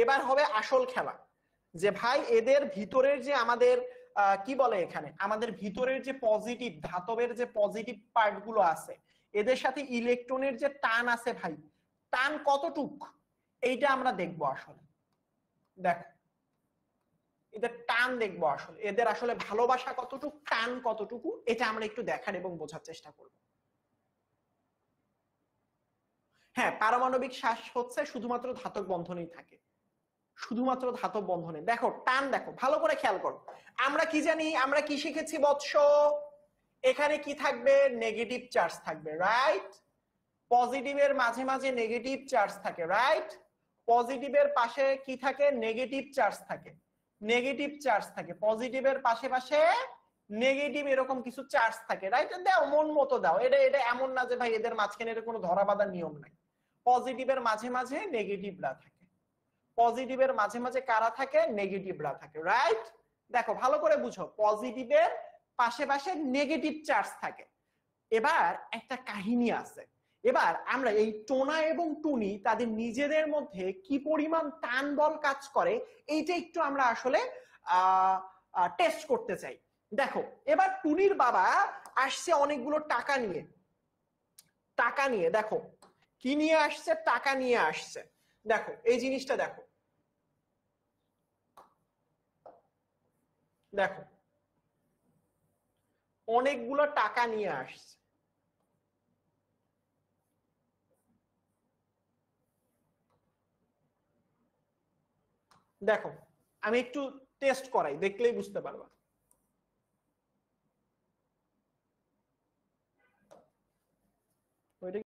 এবার হবে আসল খেলা, যে ভাই এদের ভিতরের যে আমাদের কি বলে এখানে আমাদের ভিতরের যে পজিটিভ ধাতবের যে পজিটিভ পার্ট গুলো আছে, এদের সাথে ইলেকট্রনের যে টান আছে ভাই, টান কতটুক এইটা আমরা দেখবো আসলে। দেখো এদের টান দেখবো আসলে, এদের আসলে ভালোবাসা কতটুকু, টান কতটুকু, এটা আমরা একটু দেখার এবং বোঝার চেষ্টা করব। হ্যাঁ, পারমাণবিক শ্বাস হচ্ছে শুধুমাত্র ধাতব বন্ধনেই থাকে, শুধুমাত্র ধাতব বন্ধনে। দেখো টান, দেখো ভালো করে খেয়াল করো। আমরা কি জানি, আমরা কি শিখেছি বৎস, এখানে কি থাকবে, নেগেটিভ চার্জ থাকবে, রাইট? পজিটিভের মাঝে মাঝে নেগেটিভ চার্জ থাকে, রাইট? পজিটিভের পাশে কি থাকে, নেগেটিভ চার্জ থাকে, নেগেটিভ চার্জ থাকে, পজিটিভের পাশে পাশে নেগেটিভ এরকম কিছু চার্জ থাকে, রাইট? দাও মন মতো দাও, এটা এটা এমন না যে ভাই এদের মাঝখানে কোনো ধরা বাঁধার নিয়ম নাই। পজিটিভের মাঝে মাঝে নেগেটিভরা থাকে, পজিটিভের মাঝে মাঝে কারা থাকে, নেগেটিভরা থাকে, রাইট? দেখো ভালো করে বুঝো, পজিটিভের পাশে পাশে নেগেটিভ চার্জ থাকে। এবার একটা কাহিনী আছে, এবার আমরা এই টোনা এবং টুনি তাদের নিজেদের মধ্যে কি পরিমাণ টান বল কাজ করে এইটা একটু আমরা আসলে টেস্ট করতে চাই। দেখো এবার টুনির বাবা আসছে অনেকগুলো টাকা নিয়ে, টাকা নিয়ে, দেখো কি নিয়ে আসছে, টাকা নিয়ে আসছে। দেখো এই জিনিসটা দেখো, দেখো অনেকগুলো টাকা নিয়ে আসছে। দেখো আমি একটু টেস্ট করাই, দেখলেই বুঝতে পারবা। ওইটা